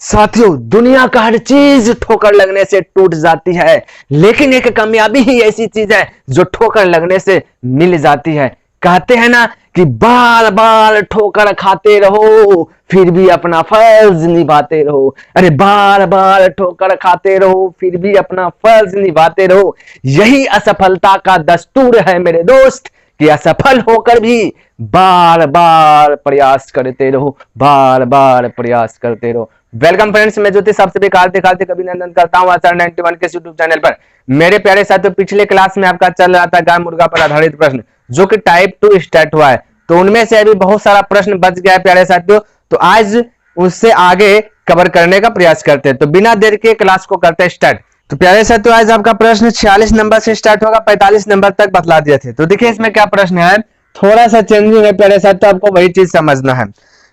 साथियों, दुनिया का हर चीज ठोकर लगने से टूट जाती है, लेकिन एक कामयाबी ही ऐसी चीज है जो ठोकर लगने से मिल जाती है। कहते हैं ना कि बार बार ठोकर खाते रहो फिर भी अपना फर्ज निभाते रहो। अरे बार बार ठोकर खाते रहो फिर भी अपना फर्ज निभाते रहो। यही असफलता का दस्तूर है मेरे दोस्त कि असफल होकर भी बार बार प्रयास करते रहो, बार बार प्रयास करते रहो। वेलकम फ्रेंड्स, मैं ज्योतिष आपसे भी हार्दिक हार्दिक अभिनंदन करता हूं आचार्य 91 के यूट्यूब चैनल पर। मेरे प्यारे साथियों, पिछले क्लास में आपका चल रहा था गाय मुर्गा पर आधारित प्रश्न जो कि टाइप 2 स्टार्ट हुआ है, तो उनमें से अभी बहुत सारा प्रश्न बच गया है प्यारे साथियों। तो आज उससे आगे कवर करने का प्रयास करते हैं, तो बिना देर के क्लास को करते हैं स्टार्ट। तो प्यारे साथियों, आज आपका प्रश्न 46 नंबर से स्टार्ट होगा, 45 नंबर तक बतला दिए थे। तो देखिए इसमें क्या प्रश्न है, थोड़ा सा चेंजिंग है प्यारे साथियों, आपको वही चीज समझना है।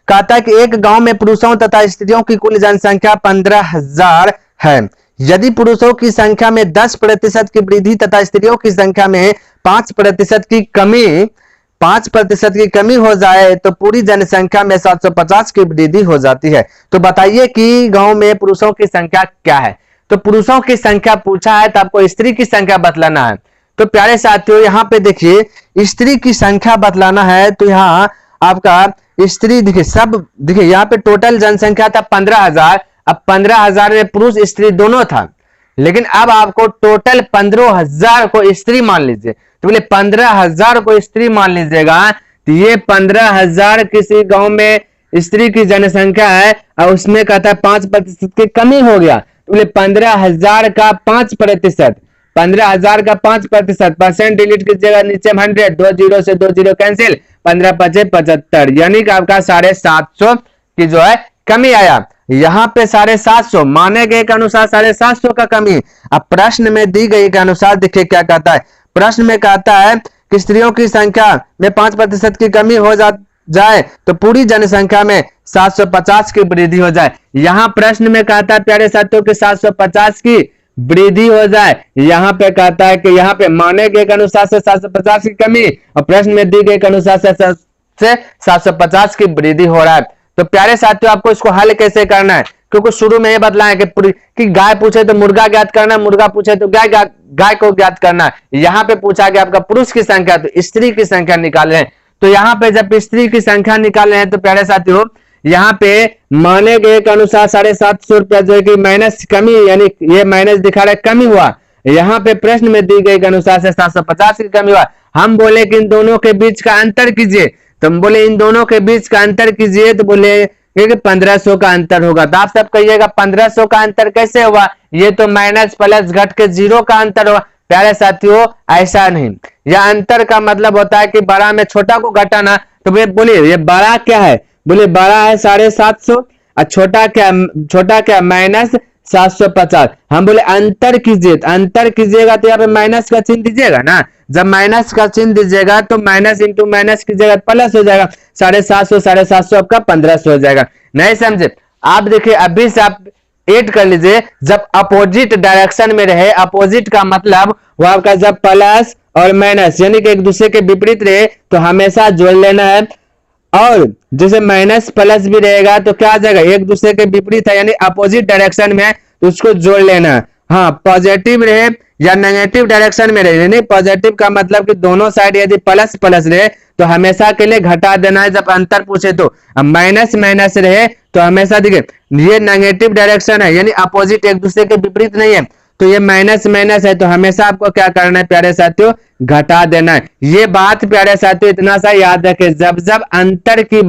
कहता है कि एक गांव में पुरुषों तथा स्त्रियों की कुल जनसंख्या 15,000 है। यदि पुरुषों की संख्या में 10% की वृद्धि तथा स्त्रियों की संख्या में 5% की कमी हो जाए तो पूरी जनसंख्या में 750 की वृद्धि हो जाती है। तो बताइए कि गांव में पुरुषों की संख्या क्या है। तो पुरुषों की संख्या पूछा है, तो आपको स्त्री की संख्या बतलाना है। तो प्यारे साथियों, यहाँ पे देखिए स्त्री की संख्या बतलाना है, तो यहाँ आपका स्त्री देखिए सब देखिए यहाँ पे टोटल जनसंख्या था 15,000। अब 15,000 में पुरुष स्त्री दोनों था, लेकिन अब आपको टोटल 15,000 को स्त्री मान लीजिए। तो बोले 15,000 को स्त्री मान लीजिएगा, तो ये 15,000 किसी गांव में स्त्री की जनसंख्या है और उसमें कहता है 5% की कमी हो गया। तो बोले 15,000 का 5%, 15,000 का 5%, परसेंट डिलीट कीजिएगा, नीचे 100, 2 जीरो से 2 जीरो कैंसिल, 15 पचे 75, यानी कि आपका 750 की जो है कमी आया। यहाँ पे 750 माने गए के अनुसार 750 का कमी। अब प्रश्न में दी गई के अनुसार देखिए क्या कहता है। प्रश्न में कहता है कि स्त्रियों की संख्या में 5% की कमी हो जाए तो पूरी जनसंख्या में 750 की वृद्धि हो जाए। यहाँ प्रश्न में कहता है प्यारे साथियों कि 750 की वृद्धि हो जाए। यहाँ पे कहता है कि यहाँ पे माने गए के अनुसार से 750 की कमी और प्रश्न में दी गई के अनुसार से 750 की वृद्धि हो रहा है। तो प्यारे साथियों, आपको इसको हल कैसे करना है, क्योंकि शुरू में ये बतला है कि गाय पूछे तो मुर्गा ज्ञात करना, मुर्गा पूछे तो गाय को ज्ञात करना। यहाँ पे पूछा गया आपका पुरुष की संख्या, तो स्त्री की संख्या निकाल रहे हैं। तो यहाँ पे जब स्त्री की संख्या निकाल रहे हैं तो प्यारे साथियों यहाँ पे माने गए के अनुसार 750 रुपया जो है कि माइनस कमी, यानी ये माइनस दिखा रहा है कमी हुआ। यहाँ पे प्रश्न में दी गई के अनुसार से 750 की कमी हुआ। हम बोले कि इन दोनों के बीच का अंतर कीजिए, तो हम बोले इन दोनों के बीच का अंतर कीजिए, तो बोले 1500 का अंतर होगा। तो आप सब कहिएगा 1500 का अंतर कैसे हुआ, ये तो माइनस प्लस घट के 0 का अंतर हुआ। प्यारे साथियों, ऐसा नहीं, यह अंतर का मतलब होता है कि बड़ा में छोटा को घटाना। तो बोलिए ये बड़ा क्या है, बोले बड़ा है 750 और छोटा क्या माइनस 750। हम बोले अंतर कीजिए, अंतर कीजिएगा तो यहाँ पे माइनस का चिन्ह दीजिएगा ना। जब माइनस का चिन्ह दीजिएगा तो माइनस इंटू माइनस कीजिएगा प्लस हो जाएगा, 750 आपका 1500 हो जाएगा। नहीं समझे आप, देखिए अभी से आप ऐड कर लीजिए। जब अपोजिट डायरेक्शन में रहे, अपोजिट का मतलब वो आपका जब प्लस और माइनस यानी कि एक दूसरे के विपरीत रहे तो हमेशा जोड़ लेना है। और जैसे माइनस प्लस भी रहेगा तो क्या आ जाएगा, एक दूसरे के विपरीत है यानी अपोजिट डायरेक्शन में है तो उसको जोड़ लेना है। हाँ, पॉजिटिव रहे या नेगेटिव डायरेक्शन में रहे, यानी पॉजिटिव का मतलब कि दोनों साइड यदि प्लस प्लस रहे तो हमेशा के लिए घटा देना है जब अंतर पूछे तो। अब माइनस माइनस रहे तो हमेशा देखिए ये नेगेटिव डायरेक्शन है यानी अपोजिट एक दूसरे के विपरीत नहीं है, तो ये माइनस माइनस है तो हमेशा आपको क्या करना है प्यारे साथियों, घटा देना है। ये बात प्यारे साथियों इतना सा याद रखें, जब जब अंतर की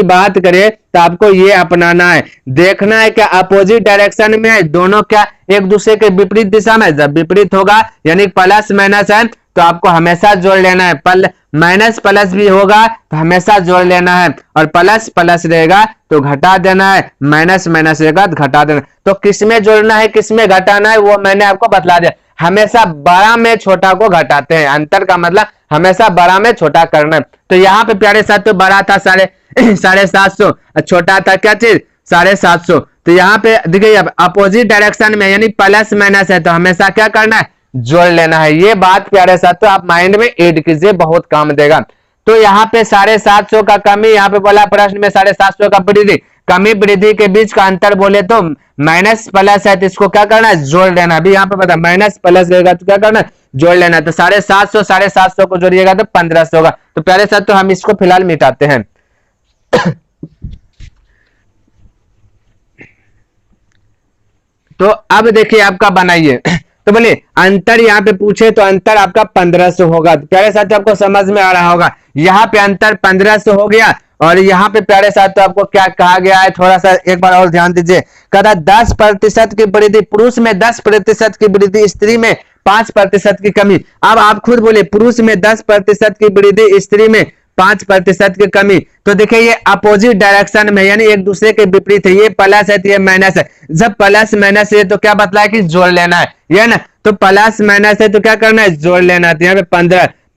बात करे तो आपको ये अपनाना है। देखना है क्या अपोजिट डायरेक्शन में है, दोनों क्या एक दूसरे के विपरीत दिशा में। जब विपरीत होगा यानी प्लस माइनस है तो आपको हमेशा जोड़ लेना है। माइनस प्लस भी होगा तो हमेशा जोड़ लेना है, और प्लस प्लस रहेगा तो घटा देना है, माइनस माइनस रहेगा तो घटा देना। तो किसमें जोड़ना है किसमें घटाना है वो मैंने आपको बतला दिया। हमेशा बड़ा में छोटा को घटाते हैं, अंतर का मतलब हमेशा बड़ा में छोटा करना है। तो यहाँ पे प्यारे साथियों बड़ा था 750, छोटा था क्या चीज 750। तो यहाँ पे देखिए अपोजिट डायरेक्शन में यानी प्लस माइनस है तो हमेशा क्या करना है, जोड़ लेना है। ये बात प्यारे साथियों आप माइंड में ऐड कीजिए, बहुत काम देगा। तो यहाँ पे 750 का कमी, यहाँ पे बोला प्रश्न में 750 का वृद्धि, कमी वृद्धि के बीच का अंतर बोले तो माइनस प्लस है, तो इसको क्या करना है, जोड़ लेना। अभी यहाँ पे पता माइनस प्लस रहेगा तो क्या करना है, जोड़ लेना। तो 750 को जोड़िएगा तो 1500 होगा। तो प्यारे साथ तो हम इसको फिलहाल मिटाते हैं। तो अब देखिए आपका बनाइए, तो बोलिए अंतर यहाँ पे पूछे तो अंतर आपका 1500 होगा। तो प्यारे साथ आपको समझ में आ रहा होगा, यहाँ पे अंतर 1500 हो गया और यहाँ पे प्यारे साथ तो आपको क्या कहा गया है, थोड़ा सा एक बार और ध्यान दीजिए। कहता 10% की वृद्धि, पुरुष में 10% की वृद्धि, स्त्री में 5% की कमी। अब आप खुद बोले पुरुष में 10% की वृद्धि, स्त्री में 5% की कमी। तो देखिए ये अपोजिट डायरेक्शन में, यानी एक दूसरे के विपरीत है। ये प्लस है तो ये माइनस है। जब प्लस माइनस है तो क्या बतलाया कि जोड़ लेना है, ये ना। तो प्लस माइनस है तो क्या करना है, जोड़ लेना है। तो यहाँ पे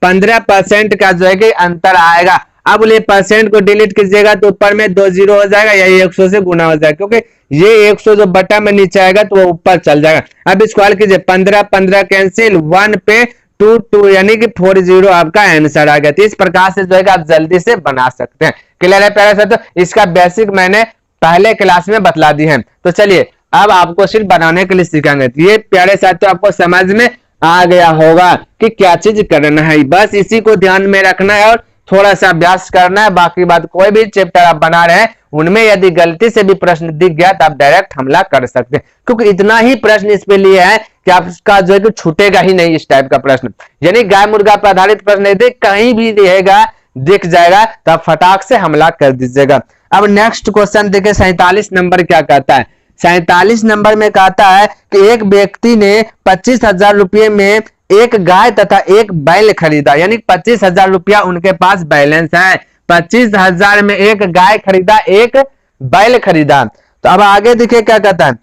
15% का जो है कि अंतर आएगा। अब बोले परसेंट को डिलीट कीजिएगा तो ऊपर में 2 जीरो हो जाएगा, या 100 से गुना हो जाएगा, क्योंकि ये 100 जो बटा में नीचे आएगा तो वो ऊपर चल जाएगा। अब इसको हल कीजिए, 15 कैंसिल, 1 पे 2 यानी कि 40 आपका आंसर आ गया। तो इस प्रकार से जो है आप जल्दी से बना सकते हैं। क्लियर है प्यारे साथियों? इसका बेसिक मैंने पहले क्लास में बतला दी है। तो चलिए अब आपको सिर्फ बनाने के लिए सिखाएंगे। तो ये प्यारे साथियों आपको समझ में आ गया होगा कि क्या चीज करना है, बस इसी को ध्यान में रखना है और थोड़ा सा अभ्यास करना है। बाकी बात कोई भी चैप्टर आप बना रहे हैं उनमें यदि गलती से भी प्रश्न दिख गया तो आप डायरेक्ट हमला कर सकते हैं, क्योंकि इतना ही प्रश्न इस पे लिए है कि आपका जो है कि छूटेगा ही नहीं इस टाइप का प्रश्न। यानी गाय मुर्गा पर आधारित प्रश्न यदि कहीं भी रहेगा दिख जाएगा तो आप फटाक से हमला कर दीजिएगा। अब नेक्स्ट क्वेश्चन देखिए 47 नंबर क्या कहता है। 47 नंबर में कहता है कि एक व्यक्ति ने 25,000 रुपये में एक गाय तथा एक बैल खरीदा, यानी 25,000 रुपया उनके पास बैलेंस है। 25,000 में एक गाय खरीदा, एक बैल खरीदा। तो अब आगे देखिए क्या कहता है,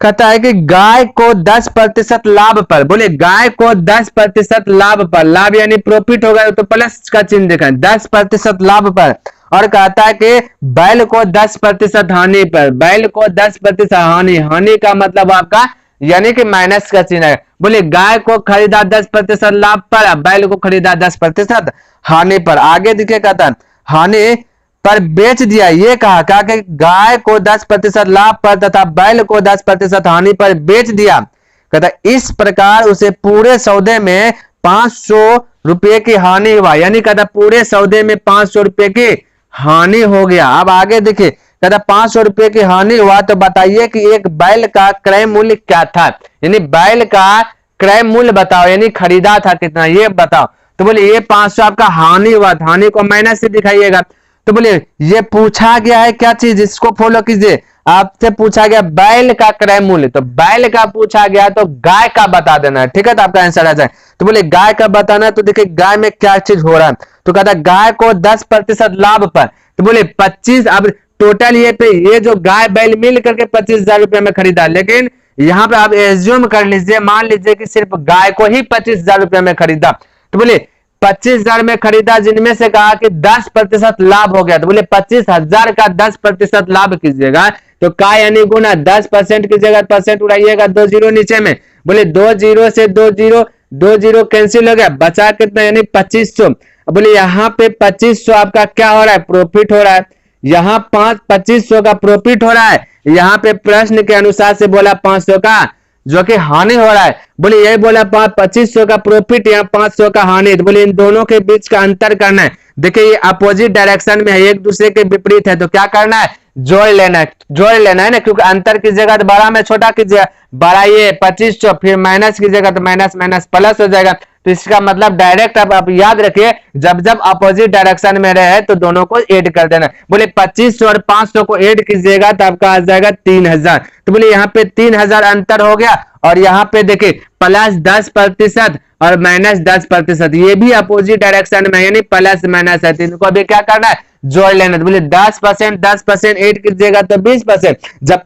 कहता है कि गाय को 10% लाभ पर, बोले गाय को 10% लाभ पर, लाभ यानी प्रॉफिट होगा तो प्लस का चिन्ह दिखा, 10% लाभ पर। और कहता है कि बैल को 10% हानि पर, बैल को 10% हानि, हानि का मतलब आपका यानी कि माइनस का चिन्ह है। बोले गाय को खरीदा 10% लाभ पर, बैल को खरीदा 10% हानि पर। आगे देखिए कहता है हानि पर बेच दिया, ये कहा क्या कि गाय को 10% लाभ पर तथा बैल को 10% हानि पर बेच दिया। कहता इस प्रकार उसे पूरे सौदे में 500 रुपए की हानि हुआ, यानी कहता पूरे सौदे में 500 रुपए की हानि हो गया। अब आगे देखिए कहता 500 रुपए की हानि हुआ, तो बताइए कि एक बैल का क्रय मूल्य क्या था, यानी बैल का क्रय मूल्य बताओ, यानी खरीदा था कितना ये बताओ। तो बोले ये 500 आपका हानि हुआ, हानि को माइनस से दिखाइएगा। तो बोले ये पूछा गया है क्या चीज, इसको फॉलो कीजिए। आपसे पूछा गया बैल का क्रय मूल्य, तो बैल का पूछा गया तो गाय का बता देना है, ठीक है, तो आपका आंसर आ जाए। तो बोले गाय का बताना है, तो देखिए गाय में क्या चीज हो रहा है। तो कहता है गाय को 10% लाभ पर, तो बोले 25, अब टोटल ये जो गाय बैल मिल करके 25,000 रुपए में खरीदा, लेकिन यहाँ पे आप एज्यूम कर लीजिए, मान लीजिए कि सिर्फ गाय को ही 25,000 रुपए में खरीदा। तो बोले 25,000 में खरीदा, जिनमें से कहा कि 10% लाभ हो गया, तो बोले 25,000 का 10% लाभ कीजिएगा तो का यानी गुना 10% कीजिएगा, परसेंट उड़ाइएगा 2 जीरो नीचे में। बोले 2 जीरो से 2 जीरो कैंसिल हो गया, बचा कितना यानी 2500। बोले यहाँ पे 2500 आपका क्या हो रहा है, प्रॉफिट हो रहा है। यहाँ 2500 का प्रॉफिट हो रहा है, यहाँ पे प्रश्न के अनुसार से बोला 500 का जो कि हानि हो रहा है। बोले यही बोला 2500 का प्रॉफिट, यहाँ 500 का हानि। तो बोले इन दोनों के बीच का अंतर करना है। देखिए ये अपोजिट डायरेक्शन में है, एक दूसरे के विपरीत है, तो क्या करना है, जोड़ लेना है, जोड़ लेना है ना, क्योंकि अंतर कीजिएगा तो बड़ा में छोटा कीजिएगा, बढ़ाइए 2500, फिर माइनस कीजिएगा तो माइनस माइनस प्लस हो जाएगा। तो इसका मतलब डायरेक्ट आप याद रखिए, जब जब अपोजिट डायरेक्शन में रहे तो दोनों को ऐड कर देना। बोले 2500 और 500 को ऐड कीजिएगा तो आपका आ जाएगा 3000। तो बोले यहाँ पे 3000 अंतर हो गया, और यहाँ पे देखिए प्लस 10% और माइनस 10%, ये भी अपोजिट डायरेक्शन में यानी प्लस माइनस है। इनको अभी क्या करना है, जोड़ लेना। तो बोले 10% ऐड कीजिएगा तो 20%, जब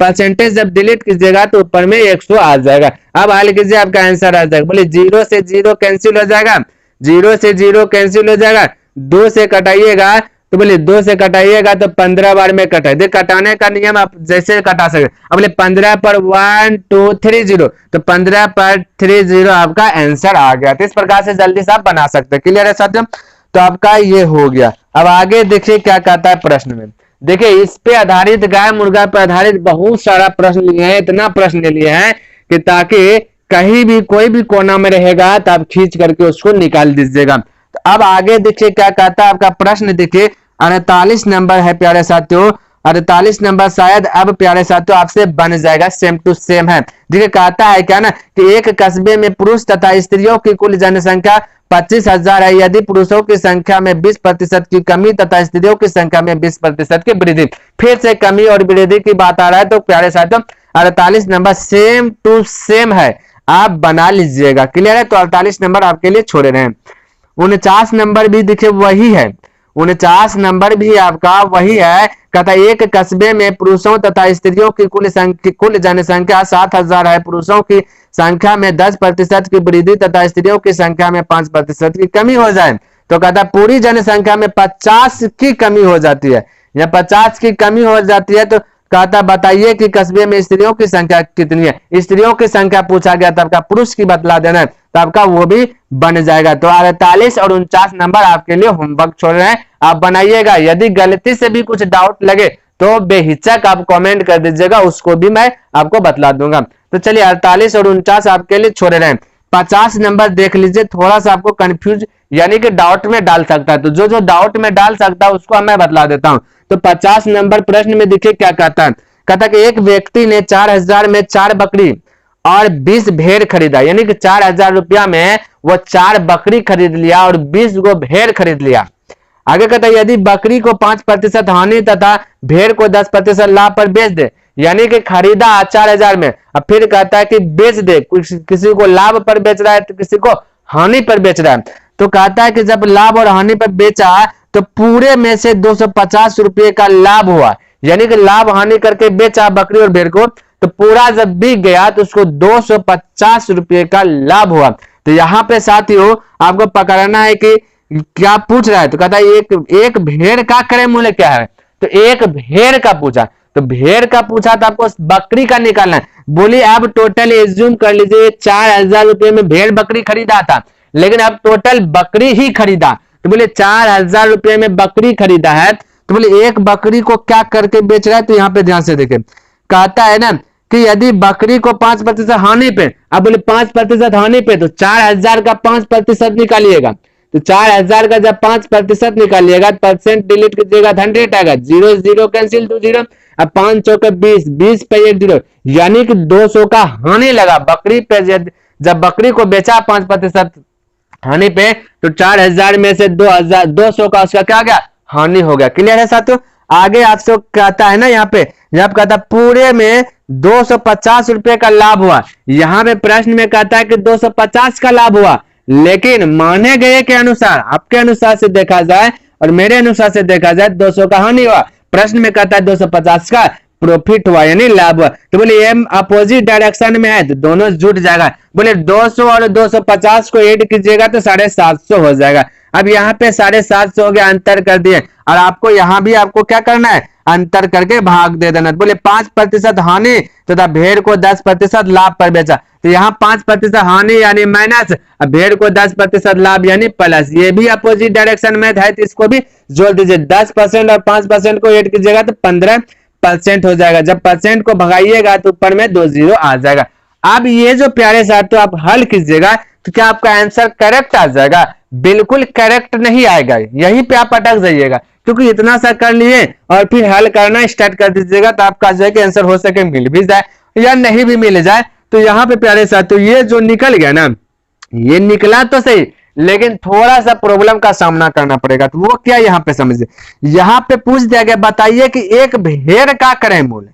परसेंटेज जब डिलीट कीजिएगा तो ऊपर में 100 आ जाएगा। अब हल कीजिए, आपका आंसर आ जाएगा। बोले 0 से 0 कैंसिल हो जाएगा, 0 से 0 कैंसिल हो जाएगा, 2 से कटाइएगा, तो बोले 2 से कटाइएगा तो 15 बार में कटा, देख कटाने का नियम आप जैसे कटा सकते। अब बोले 15 पर 1 2 3 0, तो 15 पर 30 आपका आंसर आ गया। तो इस प्रकार से जल्दी से आप बना सकते हैं। क्लियर है साथियों? तो आपका ये हो गया। अब आगे देखिए क्या कहता है प्रश्न में। देखिए इस पे आधारित, गाय मुर्गा पर आधारित बहुत सारा प्रश्न लिए हैं, इतना प्रश्न ले लिए हैं कि ताकि कहीं भी कोई भी कोना में रहेगा तो आप खींच करके उसको निकाल दीजिएगा। तो अब आगे देखिए क्या कहता है आपका प्रश्न। देखिए 48 नंबर है प्यारे साथियों, 48 नंबर शायद अब प्यारे साथियों आपसे बन जाएगा, सेम टू सेम है। देखिए कहता है क्या ना कि एक कस्बे में पुरुष तथा स्त्रियों की कुल जनसंख्या 25,000 है। यदि पुरुषों की संख्या में 20% की कमी तथा स्त्रियों की संख्या में 20% की वृद्धि, फिर से कमी और वृद्धि की बात आ रहा है। तो प्यारे साथियों 48 नंबर सेम टू सेम है, आप बना लीजिएगा। क्लियर है? तो 48 नंबर आपके लिए छोड़े रहे। 49 नंबर भी देखिए वही है, 49 नंबर भी आपका वही है। कहता एक कस्बे में पुरुषों तथा स्त्रियों की कुल जनसंख्या 7,000 है। पुरुषों की संख्या में 10% की वृद्धि तथा स्त्रियों की संख्या में 5% की कमी हो जाए तो कहता पूरी जनसंख्या में 50 की कमी हो जाती है, या 50 की कमी हो जाती है। तो कहता बताइए कि कस्बे में स्त्रियों की संख्या कितनी है। स्त्रियों की संख्या पूछा गया तो आपका पुरुष की बतला देना है, तो आपका वो भी बन जाएगा। तो 48 और 49 नंबर आपके लिए होमवर्क छोड़ रहे हैं, आप बनाइएगा। यदि गलती से भी कुछ डाउट लगे तो बेहिचक आप कमेंट कर दीजिएगा, उसको भी मैं आपको बतला दूंगा। तो चलिए 48 और 49 आपके लिए छोड़े रहे। 50 नंबर देख लीजिए, थोड़ा सा आपको कंफ्यूज यानी कि डाउट में डाल सकता है, तो जो जो डाउट में डाल सकता है उसको मैं बतला देता हूं। तो 50 नंबर प्रश्न में देखिए क्या कहता है। कहता कि एक व्यक्ति ने 4,000 में 4 बकरी और 20 भेड़ खरीदा, यानी कि 4,000 रुपया में वो 4 बकरी खरीद लिया और 20 गो भेड़ खरीद लिया। आगे कहता है यदि बकरी को 5% हानि तथा भेड़ को 10% लाभ पर बेच दे, यानी कि खरीदा 4,000 में, अब फिर कहता है कि बेच दे, किसी को लाभ पर बेच रहा है तो किसी को हानि पर बेच रहा है। तो कहता है कि जब लाभ और हानि पर बेचा तो पूरे में से 250 रुपये का लाभ हुआ, यानी कि लाभ हानि करके बेचा बकरी और भेड़ को, तो पूरा जब बिक गया तो उसको 250 रुपये का लाभ हुआ। तो यहाँ पे साथियों आपको पकड़ना है कि क्या पूछ रहा है। तो कहता है एक भेड़ का क्रय मूल्य क्या है, तो एक भेड़ का पूछा, तो भेड़ का पूछा तो आपको बकरी का निकालना है। बोलिए अब टोटल एज्यूम कर लीजिए 4,000 रुपये में भेड़ बकरी खरीदा था, लेकिन अब टोटल बकरी ही खरीदा, तो बोले 4,000 रुपये में बकरी खरीदा है, तो बोले एक बकरी को क्या करके बेच रहा है। तो यहाँ पे ध्यान से देखें, कहता है ना कि यदि बकरी को 5% हानि पे, अब बोले 5% हानि पे, तो 4,000 का 5% निकालिएगा। तो 4,000 का जब 5% निकालिएगा, परसेंट डिलीट कीजिएगा, 100 आएगा, 0 0 कैंसिल टू 0। अब 5 चौके 20, 20 पे 1 0, यानी कि 200 का हानि लगा बकरी पे। जब बकरी को बेचा 5% हानि पे, तो 4,000 में से 200 का उसका क्या गया, हानि हो गया। क्लियर है साथियों? आगे आपसे कहता है ना यहाँ पे, जब कहता पूरे में 250 रुपए का लाभ हुआ, यहाँ पे प्रश्न में कहता है कि 250 का लाभ हुआ, लेकिन माने गए के अनुसार, आपके अनुसार से देखा जाए और मेरे अनुसार से देखा जाए 200 का हानि हुआ। प्रश्न में कहता है 250 का प्रॉफिट हुआ, यानी लाभ हुआ। तो बोले ये अपोजिट डायरेक्शन में है तो दोनों जुट जाएगा। बोले 200 और 250 को ऐड कीजिएगा तो 750 हो जाएगा। अब यहाँ पे 750 हो गया, अंतर कर दिए, और आपको यहाँ भी आपको क्या करना है, अंतर करके भाग दे देना। बोले 5% हानि तथा भेड़ को 10% लाभ पर बेचा, तो यहाँ 5% हानि यानी माइनस, भेड़ को 10% लाभ यानी प्लस। ये भी अपोजिट डायरेक्शन में है तो इसको भी जोड़ दीजिए। 10% और 5% को ऐड कीजिएगा तो 15% हो जाएगा। जब परसेंट को भगाइएगा तो ऊपर में 2 0 आ जाएगा। अब ये जो प्यारे साथियों आप हल कीजिएगा तो क्या आपका आंसर करेक्ट आ जाएगा? बिल्कुल करेक्ट नहीं आएगा, यहीं पे आप अटक जाइएगा, क्योंकि इतना सा कर लिए और फिर हल करना स्टार्ट कर दीजिएगा तो आपका जो है कि आंसर हो सके मिल भी जाए या नहीं भी मिल जाए। तो यहाँ पे प्यारे साथियों ये जो निकल गया ना, ये निकला तो सही, लेकिन थोड़ा सा प्रॉब्लम का सामना करना पड़ेगा। तो वो क्या, यहाँ पे समझिए, यहाँ पे पूछ दिया गया बताइए कि एक भेड़ का क्रय मूल्य,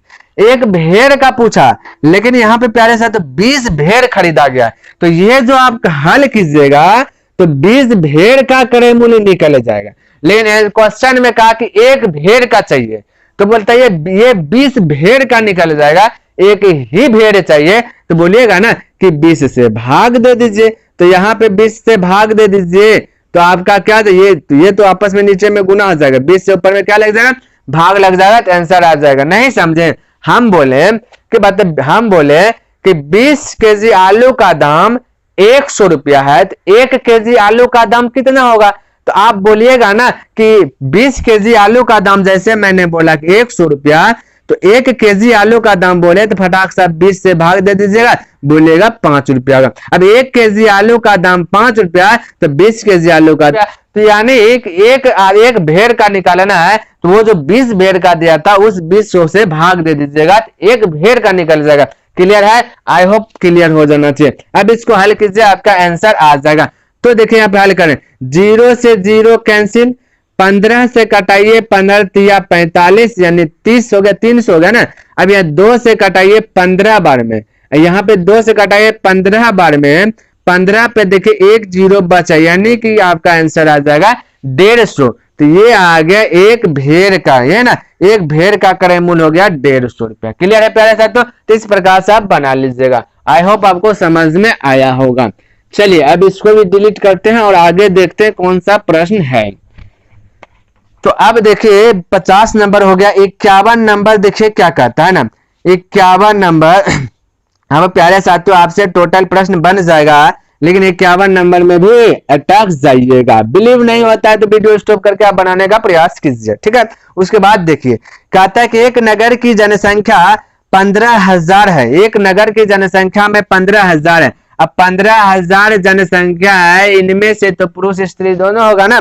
एक भेड़ का पूछा, लेकिन यहाँ पे प्यारे साथ 20 भेड़ खरीदा गया। तो ये जो आप हल कीजिएगा तो 20 भेड़ का क्रय मूल्य निकल जाएगा, लेकिन क्वेश्चन में कहा कि एक भेड़ का चाहिए, तो बोलता है ये 20 भेड़ का निकल जाएगा, एक ही भेड़ चाहिए। तो बोलिएगा ना कि 20 से भाग दे दीजिए, तो यहाँ पे 20 से भाग दे दीजिए तो आपका क्या, ये तो आपस में नीचे में गुना हो जाएगा, 20 से ऊपर में क्या लग जाएगा, भाग लग जाएगा, तो आंसर आ जाएगा। नहीं समझे? हम बोले कि 20 केजी आलू का दाम 100 रुपया है, तो 1 केजी आलू का दाम कितना होगा, तो आप बोलिएगा ना कि 20 केजी आलू का दाम, जैसे मैंने बोला कि 100 रुपया, तो 1 केजी आलू का दाम बोले तो फटाक से 20 से भाग दे दीजिएगा, बोलेगा 5 रुपया होगा। अब 1 केजी आलू का दाम 5 रुपया, तो 20 केजी आलू का, तो यानी एक भेड़ का निकालना है, तो वो जो 20 भेड़ का दिया था उस 20 से भाग दे दीजिएगा, तो एक भेड़ का निकल जाएगा। क्लियर है? आई होप क्लियर हो जाना चाहिए। अब इसको हल कीजिए, आपका आंसर आ जाएगा। तो देखिए यहाँ पे हल करें, 0 से 0 कैंसिल, 15 से कटाइए 15 45 यानी 30 हो गया, 300 हो गया ना। अब यहाँ 2 से कटाइए 15 बार में, यहाँ पे 2 से कटाइए 15 बार में, 15 पे देखिए 1 0 बचा, यानी कि आपका आंसर आ जाएगा 150। तो ये आ गया एक भेड़ का, ये ना एक भेड़ का क्रय मूल्य हो गया 150 रुपया। क्लियर है प्यारे साथियों? तो इस प्रकार से आप बना लीजिएगा। आई होप आपको समझ में आया होगा। चलिए अब इसको भी डिलीट करते हैं और आगे देखते हैं कौन सा प्रश्न है। तो अब देखिए 50 नंबर हो गया। 51 नंबर देखिए क्या कहता है ना, 51 नंबर हम प्यारे साथियों आपसे टोटल प्रश्न बन जाएगा, लेकिन 51 नंबर में भी अटक जाइएगा। बिलीव नहीं होता है तो वीडियो स्टॉप करके आप बनाने का प्रयास कीजिए, ठीक है। उसके बाद देखिए कहता है कि एक नगर की जनसंख्या 15,000 है, एक नगर की जनसंख्या में 15,000 है। अब 15,000 जनसंख्या है, इनमें से तो पुरुष स्त्री दोनों होगा ना।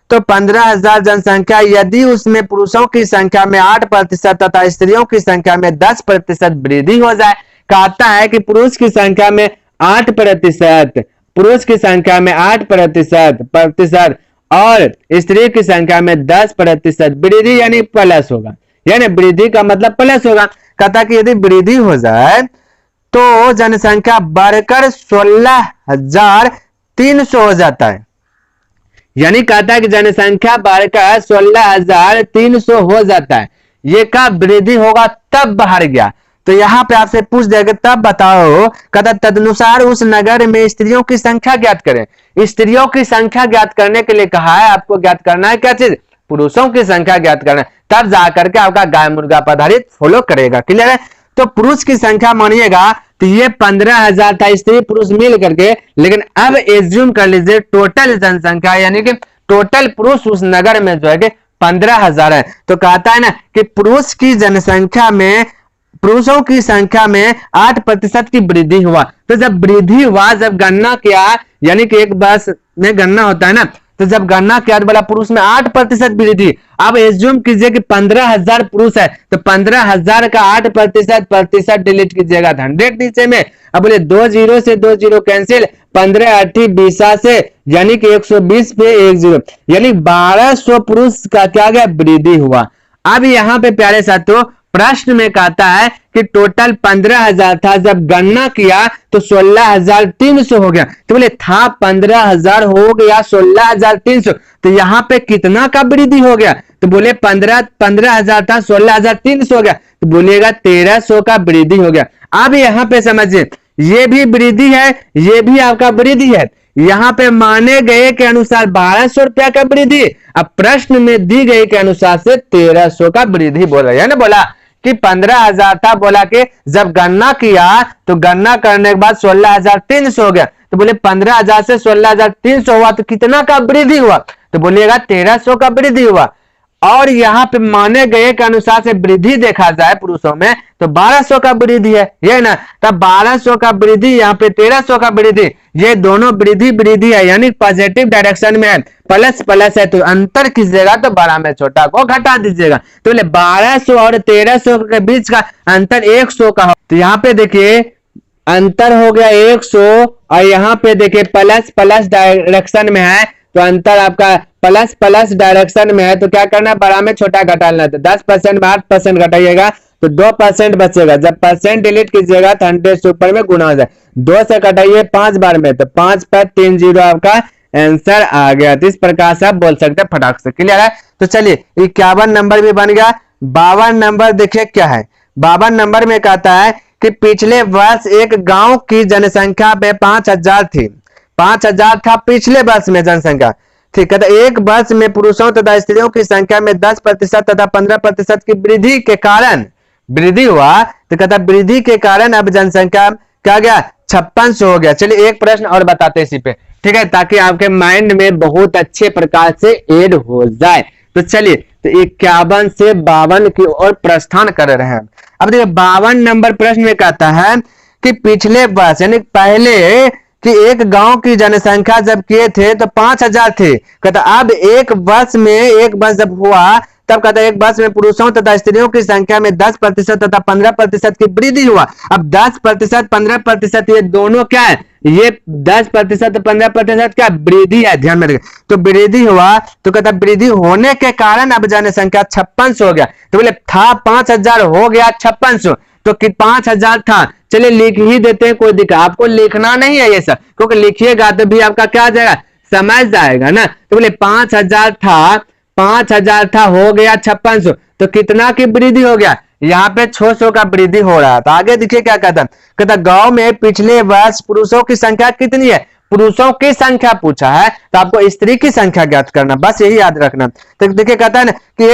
तो 15,000 जनसंख्या, यदि उसमें पुरुषों की संख्या में 8% तथा स्त्रियों की संख्या में 10% वृद्धि हो जाए। कहता है कि पुरुष की संख्या में 8%, पुरुष की संख्या में 8% और स्त्री की संख्या में 10% वृद्धि यानी प्लस होगा, यानी वृद्धि का मतलब प्लस होगा। कहता कि यदि वृद्धि हो जाए तो जनसंख्या बढ़कर 16,300 हो जाता है, यानी कहता है कि जनसंख्या बढ़कर 16,300 हो जाता है। ये कब वृद्धि होगा? तब बाहर गया। तो यहाँ पे आपसे पूछ देगा तब बताओ, कहता तदनुसार उस नगर में स्त्रियों की संख्या ज्ञात करें। स्त्रियों की संख्या ज्ञात करने के लिए कहा है, आपको ज्ञात करना है क्या चीज? पुरुषों की संख्या ज्ञात करना है, तब जाकर के आपका गाय मुर्गा पर आधारित फॉलो करेगा। क्लियर है? तो पुरुष की संख्या मानिएगा तो ये 15,000 था, स्त्री पुरुष मिल करके, लेकिन अब एज्यूम कर लीजिए टोटल जनसंख्या यानी कि टोटल पुरुष उस नगर में जो है कि 15,000 है। तो कहता है ना कि पुरुष की जनसंख्या में, पुरुषों की संख्या में 8% की वृद्धि हुआ। तो जब वृद्धि हुआ, जब गणना किया, यानी कि एक वर्ष में गणना होता है ना, तो जब गणना किया तो बोला पुरुष में 8% वृद्धि। अब एज्यूम कीजिए कि 15,000 पुरुष है, तो 15,000 का 8% डिलीट कीजिएगा 100 नीचे में। अब बोले 2 0 से 2 0 कैंसिल, 15 8 20 से, यानी कि 120 पे 1 0, यानी 1200 पुरुष का क्या गया? वृद्धि हुआ। अब यहाँ पे प्यारे साथियों प्रश्न में कहता है कि टोटल 15,000 था, जब गणना किया तो 16,300 हो गया। तो बोले था 15,000 हो गया 16,300, तो यहाँ पे कितना का वृद्धि हो गया? तो बोले 15,000 था 16,300 हो गया, तो बोलेगा 1,300 का वृद्धि हो गया। अब यहाँ पे समझिए, ये भी वृद्धि है, ये भी आपका वृद्धि है। यहाँ पे माने गए के अनुसार 1,200 रुपया का वृद्धि, अब प्रश्न में दी गई के अनुसार से 1,300 का वृद्धि बोला, है ना। बोला कि 15,000 था, बोला कि जब गणना किया तो गणना करने के बाद 16,300 हो गया। तो बोले 15,000 से 16,300 हुआ, तो कितना का वृद्धि हुआ? तो बोलिएगा 1,300 का वृद्धि हुआ। और यहाँ पे माने गए के अनुसार से वृद्धि देखा जाए पुरुषों में तो 1,200 का वृद्धि है, ये ना। तब 1,200 का वृद्धि, यहाँ पे 1,300 का वृद्धि, ये दोनों वृद्धि है, यानी पॉजिटिव डायरेक्शन में है, प्लस प्लस है, तो अंतर कीजिएगा तो बड़ा में छोटा को घटा दीजिएगा। तो बोले 1,200 और 1,300 के बीच का अंतर 100 का हो। तो यहाँ पे देखिए अंतर हो गया 100, और यहाँ पे देखिए प्लस प्लस डायरेक्शन में है, तो अंतर आपका प्लस प्लस डायरेक्शन में है, तो क्या करना है? बड़ा में छोटा घटाना है। तो 10% में 8% घटाइएगा तो 2% बचेगा। जब परसेंट डिलीट कीजिएगा तो 100 से ऊपर में गुना हो जाए। 2 से घटाइए 5 बार में, तो 5 पर 3 0 आपका आंसर आ गया। तो इस प्रकार से आप बोल सकते हैं फटाक से। क्लियर है? तो चलिए 51 नंबर भी बन गया। 52 नंबर देखिए क्या है। 52 नंबर में कहता है कि पिछले वर्ष एक गांव की जनसंख्या में 5,000 थी, 5,000 था पिछले वर्ष में जनसंख्या, ठीक है। तो एक वर्ष में पुरुषों तथा स्त्रियों की संख्या में 10% तथा 15% की वृद्धि के कारण वृद्धि हुआ। तो कहता वृद्धि के कारण अब जनसंख्या क्या गया 5600 हो गया। चलिए एक प्रश्न और बताते हैं इसी पे, ठीक है, ताकि आपके माइंड में बहुत अच्छे प्रकार से ऐड हो जाए। तो चलिए, तो 51 से 52 की ओर प्रस्थान कर रहे हैं। अब देखिए 52 नंबर प्रश्न में कहता है कि पिछले वर्ष यानी पहले कि एक गांव की जनसंख्या जब किए थे तो 5000 थे। कहता अब एक वर्ष जब हुआ तब कहता है एक वर्ष में पुरुषों तथा स्त्रियों की संख्या में 10% तथा 15% की वृद्धि हुआ। अब 10% 15% ये दोनों क्या है, ये 10% 15% क्या वृद्धि है, ध्यान में रखिए। तो वृद्धि हुआ तो कहता वृद्धि होने के कारण अब जनसंख्या 5600 हो गया। तो बोले था 5000 हो गया 5600, तो कि 5000 था। चलिए लिख ही देते हैं, कोई दिक्कत, आपको लिखना नहीं है ये सब, क्योंकि लिखिएगा तो भी आपका क्या आ जाएगा, समझ जाएगा ना। तो बोले 5000 था हो गया 5600, तो कितना की वृद्धि हो गया, यहाँ पे 600 का वृद्धि हो रहा था। आगे देखिए क्या कहता गांव में पिछले वर्ष पुरुषों की संख्या कितनी है, पुरुषों की संख्या पूछा है तो आपको स्त्री की संख्या ज्ञात करना, बस यही याद रखना। तो देखिए कहता है ना कि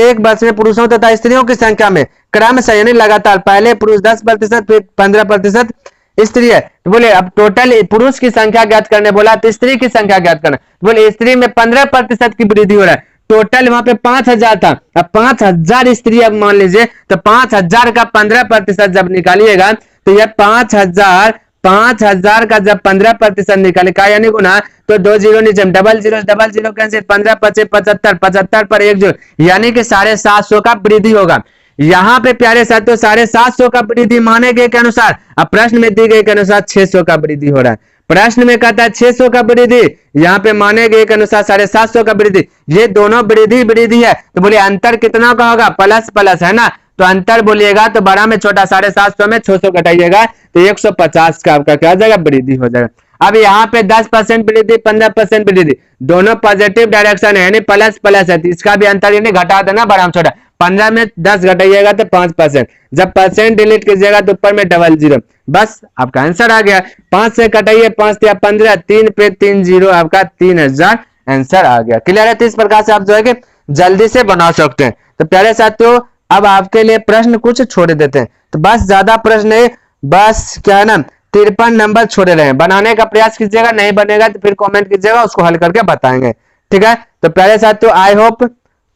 एक वर्ष में पुरुषों तथा स्त्रियों की संख्या में क्रम से यानी लगातार पहले पुरुष 10% फिर 15% स्त्री है। तो बोले अब टोटल पुरुष की संख्या ज्ञात करने बोला तो स्त्री की संख्या ज्ञात करना। बोले स्त्री में 15% की वृद्धि हो रहा है। टोटल वहां पे 5000 था, अब 5000 स्त्री अब मान लीजिए, तो 5000 का 15% जब निकालिएगा तो यह 5000 का जब 15% निकाले का यानी गुना, तो 2 जीरो नीचे डबल जीरो कैंसिल, 15 पचे 75, 75 पर 1 जीरो, यानी कि 750 का वृद्धि होगा। यहाँ पे प्यारे साथियों 750 का वृद्धि माने गए के अनुसार, अब प्रश्न में दी गई के अनुसार 600 का वृद्धि हो रहा है। प्रश्न में कहता है 600 का वृद्धि, यहाँ पे माने गए के अनुसार 750 का वृद्धि, ये दोनों वृद्धि है। तो बोले अंतर कितना का होगा, प्लस प्लस है ना, तो अंतर बोलिएगा तो बड़ा में छोटा, 750 में 600 घटाइएगा तो 150 का आपका क्या हो जाएगा, वृद्धि हो जाएगा। अब यहाँ पे 10% वृद्धि 15% वृद्धि, दोनों पॉजिटिव डायरेक्शन है यानी प्लस प्लस है, तो इसका भी अंतर यानी घटा देना बड़ा में छोटा। 15 में 10 घटाइएगा तो 5%, जब परसेंट डिलीट कीजिएगा तो ऊपर में डबल जीरो, बस आपका आंसर आ गया। 5 से कटाइए, 5 या 15, 3 पे 3 जीरो, आपका 3000 आंसर आ गया। क्लियर है, तो इस प्रकार से आप जो है कि जल्दी से बना सकते हैं। तो प्यारे साथियों अब आपके लिए प्रश्न कुछ छोड़ देते हैं, तो बस ज्यादा प्रश्न है, बस क्या है ना 53 नंबर छोड़े रहे, बनाने का प्रयास कीजिएगा, नहीं बनेगा तो फिर कमेंट कीजिएगा, उसको हल करके बताएंगे, ठीक है। तो प्यारे साथियों आई होप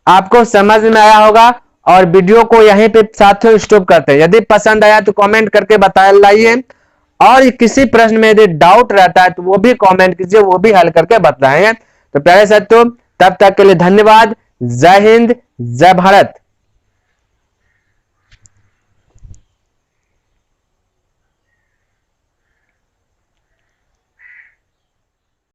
आपको समझ में आया होगा, और वीडियो को यहीं पे साथियों स्टॉप करते हैं। यदि पसंद आया तो कमेंट करके बता लाइए, और किसी प्रश्न में यदि डाउट रहता है तो वो भी कमेंट कीजिए, वो भी हल करके बताएंगे। तो प्यारे साथियों तब तक के लिए धन्यवाद, जय हिंद, जय भारत।